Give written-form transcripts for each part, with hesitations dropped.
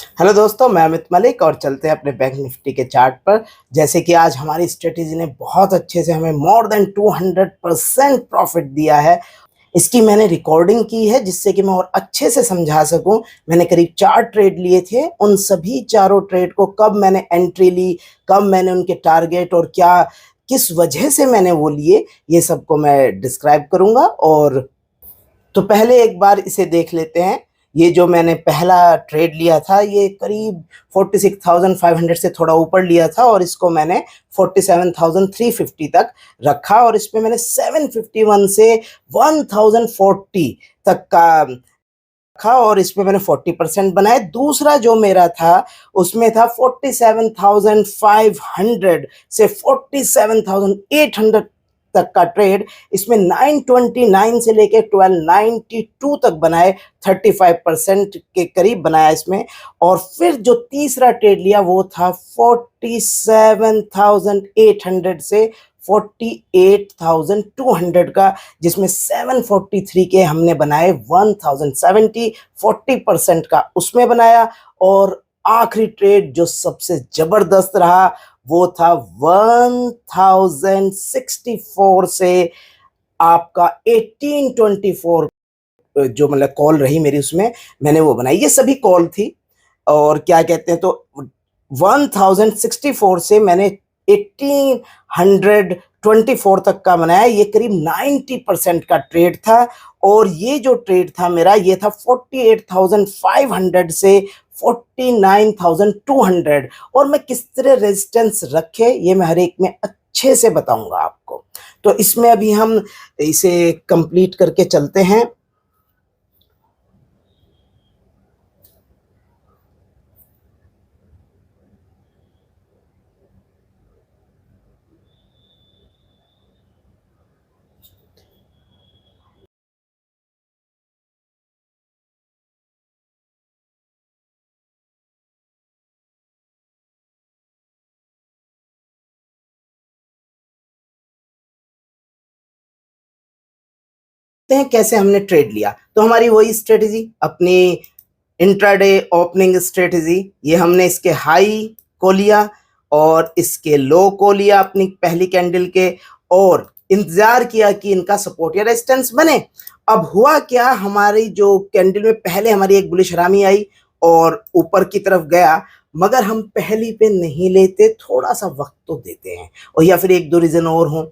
Hello दोस्तों, मैं अमित मलिक और चलते हैं अपने बैंक निफ्टी के चार्ट पर। जैसे कि आज हमारी स्ट्रेटेजी ने बहुत अच्छे से हमें मोर देन 200% प्रॉफिट दिया है। इसकी मैंने रिकॉर्डिंग की है जिससे कि मैं और अच्छे से समझा सकूं। मैंने करीब 4 ट्रेड लिए थे, उन सभी चारों ट्रेड को कब मैंने एंट्री ली, कब मैंने उनके टारगेट और क्या किस वजह से मैंने वो लिए, ये सबको मैं डिस्क्राइब करूंगा। और तो पहले एक बार इसे देख लेते हैं। ये जो मैंने पहला ट्रेड लिया था ये करीब 46,500 से थोड़ा ऊपर लिया था और इसको मैंने 47,350 तक रखा और इसमें मैंने 751 से 1040 तक का रखा और इसमें मैंने 40% बनाए। दूसरा जो मेरा था उसमें था 47,500 से 47,800 तक का ट्रेड। इसमें 929 से लेके 1292 तक बनाए, 35% के करीब बनाया इसमें। और फिर जो तीसरा ट्रेड लिया वो था 47,800 से 48,200 का, जिसमें 743 के हमने बनाए, 1070 40% का उसमें बनाया। और आखिरी ट्रेड जो सबसे जबरदस्त रहा वो था 1064 से आपका 1824, जो मतलब कॉल रही मेरी उसमें मैंने वो बनाई। ये सभी कॉल थी और क्या कहते हैं, तो 1064 से मैंने 1824 तक का बनाया। ये करीब 90% का ट्रेड था। और ये जो ट्रेड था मेरा ये था 48,500 से 49,200। और मैं किस तरह रेजिस्टेंस रखे ये मैं हर एक में अच्छे से बताऊंगा आपको। तो इसमें अभी हम इसे कंप्लीट करके चलते हैं। हैं कैसे हमने ट्रेड लिया, तो हमारी वही स्ट्रेटेजी, अपनी इंट्राडे ओपनिंग स्ट्रेटेजी। ये हमने इसके हाई को लिया और इसके लो को लिया अपनी पहली कैंडल के, और इंतजार किया कि इनका सपोर्ट या रेजिस्टेंस बने। अब हुआ क्या, हमारी जो कैंडल में पहले हमारी एक बुलिश हरामी आई और ऊपर की तरफ गया, मगर हम पहली पे नहीं लेते, थोड़ा सा वक्त तो देते हैं। और या फिर एक दो रीजन और हों,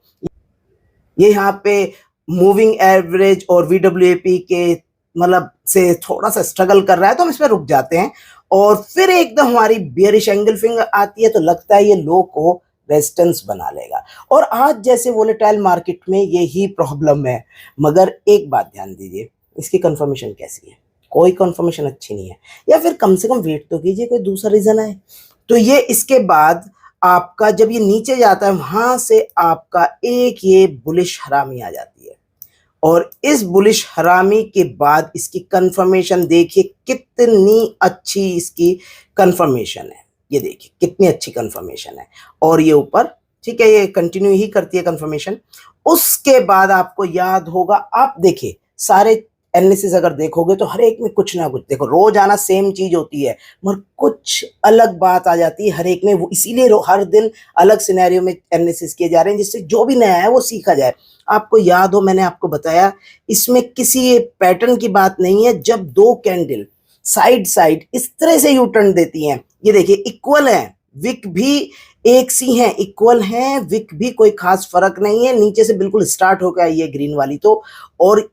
ये यहाँ पे मूविंग एवरेज और वीडब्ल्यूएपी के मतलब से थोड़ा सा स्ट्रगल कर रहा है तो हम इसमें रुक जाते हैं। और फिर एकदम हमारी बियरिश एंगल फिंगर आती है तो लगता है ये लो को रेजिस्टेंस बना लेगा। और आज जैसे वोलेटाइल मार्केट में यही प्रॉब्लम है। मगर एक बात ध्यान दीजिए, इसकी कंफर्मेशन कैसी है? कोई कंफर्मेशन अच्छी नहीं है। या फिर कम से कम वेट तो कीजिए कोई दूसरा रीजन आए। तो ये इसके बाद आपका जब ये नीचे जाता है वहां से आपका एक ये बुलिश हरामी आ जाती है। और इस बुलिश हरामी के बाद इसकी कंफर्मेशन देखिए कितनी अच्छी इसकी कंफर्मेशन है। ये देखिए कितनी अच्छी कंफर्मेशन है। और ये ऊपर ठीक है, ये कंटिन्यू ही करती है कंफर्मेशन। उसके बाद आपको याद होगा, आप देखिए सारे एनालिसिस अगर देखोगे तो हर एक में कुछ ना कुछ, देखो रोज आना सेम चीज होती है मगर कुछ अलग बात आ जाती है हर एक में। वो इसीलिए हर दिन अलग सिनेरियो में एनालिसिस किए जा रहे हैं जिससे जो भी नया है वो सीखा जाए। आपको याद हो मैंने आपको बताया इसमें किसी पैटर्न की बात नहीं है। जब दो कैंडल साइड साइड इस तरह से यू टर्न देती हैं, ये देखिए इक्वल है, विक भी एक सी है, इक्वल है, विक भी कोई खास फर्क नहीं है, नीचे से बिल्कुल स्टार्ट होकर आई है ग्रीन वाली। और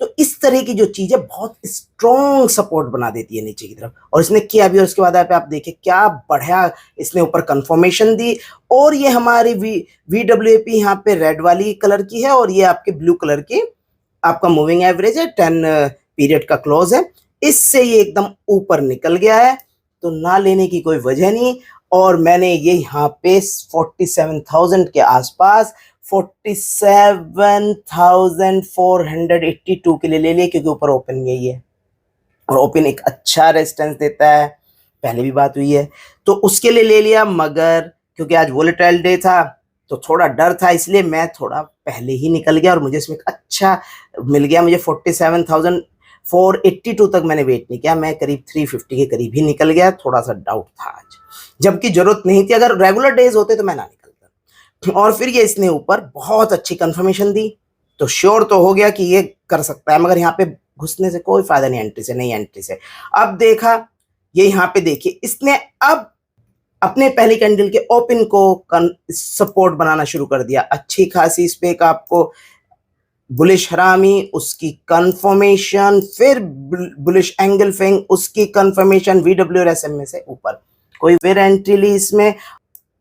तो इस तरह की जो चीज है बहुत स्ट्रॉन्ग सपोर्ट बना देती है नीचे की तरफ। और इसने किया भी और उसके बाद आप देखिए क्या बढ़िया इसने ऊपर कंफर्मेशन दी। और ये हमारी वीडब्ल्यूएपी यहाँ पे रेड वाली कलर की है और ये आपके ब्लू कलर की आपका मूविंग एवरेज है, 10 पीरियड का क्लोज है। इससे ये एकदम ऊपर निकल गया है तो ना लेने की कोई वजह नहीं। और मैंने ये यहाँ पे 47,000 के आसपास 47,482 के लिए ले लिया क्योंकि ऊपर ओपन यही है और ओपन एक अच्छा रेजिस्टेंस देता है, पहले भी बात हुई है तो उसके लिए ले लिया। मगर क्योंकि आज वोलेटाइल डे था तो थोड़ा डर था इसलिए मैं थोड़ा पहले ही निकल गया और मुझे इसमें अच्छा मिल गया। मुझे 482 तक मैंने वेट नहीं किया, मैं करीब 350 के करीब ही निकल गया, थोड़ा सा डाउट था आज, जबकि जरूरत नहीं थी, अगर रेगुलर डेज होते तो मैं ना निकलता। और फिर ये इसने ऊपर बहुत अच्छी कंफर्मेशन दी, तो श्योर तो हो गया कि ये कर सकता है, मगर यहाँ पे घुसने से कोई फायदा नहीं, एंट्री से नहीं, एंट्री से। अब देखा ये यहाँ पे देखिए, इसने अब अपने पहली कैंडल के ओपन को सपोर्ट बनाना शुरू कर दिया, अच्छी खासी इस पे एक आपको बुलिश हरामी, उसकी कंफर्मेशन, फिर बुलिश एंगल फिंग, उसकी कंफर्मेशन, वीडब्ल्यू और एसएमए से ऊपर कोई फिर एंट्री ली, इसमें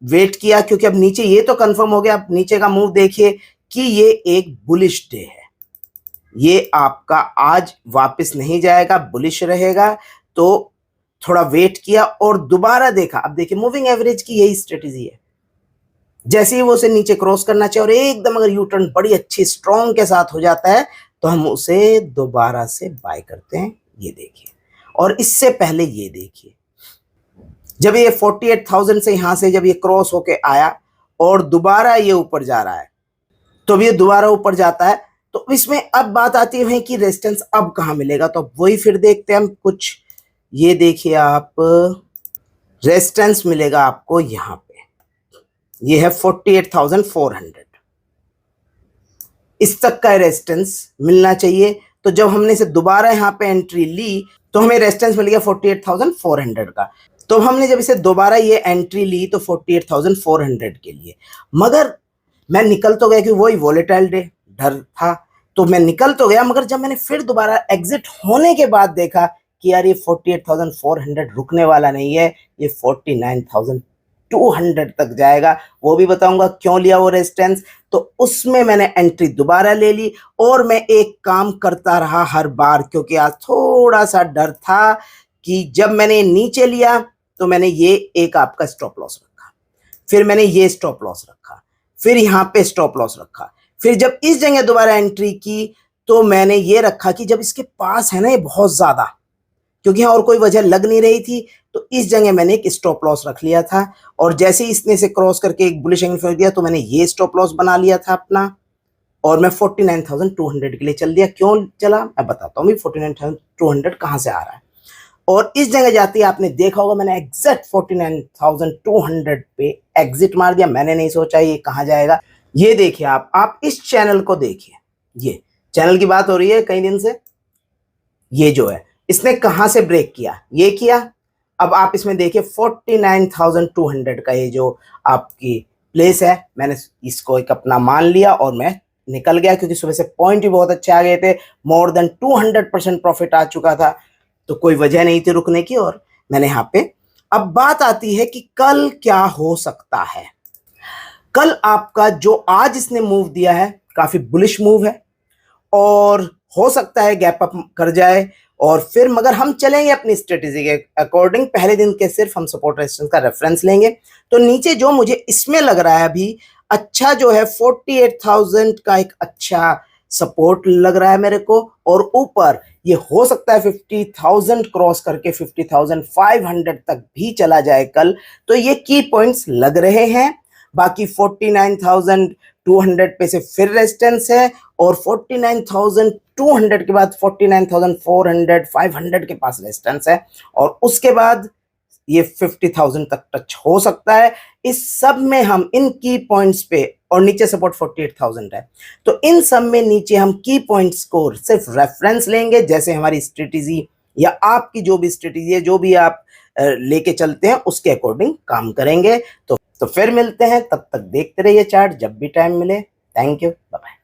वेट किया क्योंकि अब नीचे ये तो कंफर्म हो गया। अब नीचे का मूव देखिए कि ये एक बुलिश डे है, ये आपका आज वापस नहीं जाएगा, बुलिश रहेगा, तो थोड़ा वेट किया और दोबारा देखा। अब देखिए मूविंग एवरेज की यही स्ट्रेटेजी है, जैसे ही वो उसे नीचे क्रॉस करना चाहिए और एकदम अगर यू टर्न बड़ी अच्छी स्ट्रॉन्ग के साथ हो जाता है तो हम उसे दोबारा से बाय करते हैं। ये देखिए, और इससे पहले ये देखिए, जब ये 48,000 से यहां से जब ये क्रॉस होके आया और दोबारा ये ऊपर जा रहा है, तो ये दोबारा ऊपर जाता है, तो इसमें अब बात आती है कि रेजिस्टेंस अब कहां मिलेगा, तो वही फिर देखते हैं हम कुछ। ये देखिए आप, रेजिस्टेंस मिलेगा आपको यहां पे, ये है 48,400, इस तक का रेजिस्टेंस मिलना चाहिए। तो जब हमने इसे दोबारा यहाँ पे एंट्री ली तो हमें रेजिस्टेंस मिल गया 48,400 का। तो हमने जब इसे दोबारा ये एंट्री ली तो 48,400 के लिए, मगर मैं निकल तो गया कि वही वॉलेटाइल डे डर था, तो मैं निकल तो गया, मगर जब मैंने फिर दोबारा एग्जिट होने के बाद देखा कि यार ये 48,400 रुकने वाला नहीं है, ये 49,200 तक जाएगा। वो भी बताऊंगा क्यों लिया वो रेजिस्टेंस। तो उसमें मैंने एंट्री दोबारा ले ली और मैं एक काम करता रहा हर बार, क्योंकि आज थोड़ा सा डर था कि जब मैंने नीचे लिया तो मैंने ये एक आपका स्टॉप लॉस रखा, फिर मैंने ये स्टॉप लॉस रखा, फिर यहाँ पे स्टॉप लॉस रखा, फिर जब इस जगह दोबारा एंट्री की तो मैंने ये रखा कि जब इसके पास है ना ये बहुत ज्यादा, क्योंकि यहाँ और कोई वजह लग नहीं रही थी, तो इस जगह मैंने एक स्टॉप लॉस रख लिया था। और जैसे ही इसने से क्रॉस करके एक बुलिश एंगल फेंक दिया तो मैंने ये स्टॉप लॉस बना लिया था अपना, और मैं 49,200 के लिए चल दिया। क्यों चला मैं बताता हूँ, 49,200 कहाँ से आ रहा है। और इस जगह जाते ही आपने देखा होगा मैंने एग्जैक्ट 49,200 पे एग्जिट मार दिया, मैंने नहीं सोचा ये कहाँ जाएगा। ये देखिए आप इस चैनल को देखिए, ये चैनल की बात हो रही है कई दिन से, ये जो है इसने कहां से ब्रेक किया, ये किया। अब आप इसमें देखिए 49,200 का ये जो आपकी प्लेस है, मैंने इसको एक अपना मान लिया और मैं निकल गया, क्योंकि सुबह से पॉइंट भी बहुत अच्छे आ गए थे, मोर देन 200% प्रॉफिट आ चुका था, तो कोई वजह नहीं थी रुकने की, और मैंने यहाँ पे। अब बात आती है कि कल क्या हो सकता है। कल आपका जो आज इसने मूव दिया है काफी बुलिश मूव है, और हो सकता है गैप अप कर जाए, और फिर मगर हम चलेंगे अपनी स्ट्रेटेजी के अकॉर्डिंग। पहले दिन के सिर्फ हम सपोर्ट रेजिस्टेंस का रेफरेंस लेंगे। तो नीचे जो मुझे इसमें लग रहा है अभी अच्छा जो है 48,000 का एक अच्छा सपोर्ट लग रहा है मेरे को, और ऊपर ये हो सकता है 50,000 क्रॉस करके 50,500 तक भी चला जाए कल, तो ये की पॉइंट्स लग रहे हैं। बाकी 49,200 पे से फिर रेजिस्टेंस है, और 49,200 के बाद 49,400 500 के पास रेजिस्टेंस है, और उसके बाद ये 50,000 तक टच हो सकता है। इस सब में हम इन की पॉइंट्स पे, और नीचे सपोर्ट 48,000 है, तो इन सब में नीचे हम की पॉइंट्स को सिर्फ रेफरेंस लेंगे, जैसे हमारी स्ट्रेटेजी या आपकी जो भी स्ट्रेटेजी है, जो भी आप लेके चलते हैं उसके अकॉर्डिंग काम करेंगे। तो फिर मिलते हैं, तब तक देखते रहिए चार्ट जब भी टाइम मिले। Thank you, bye bye.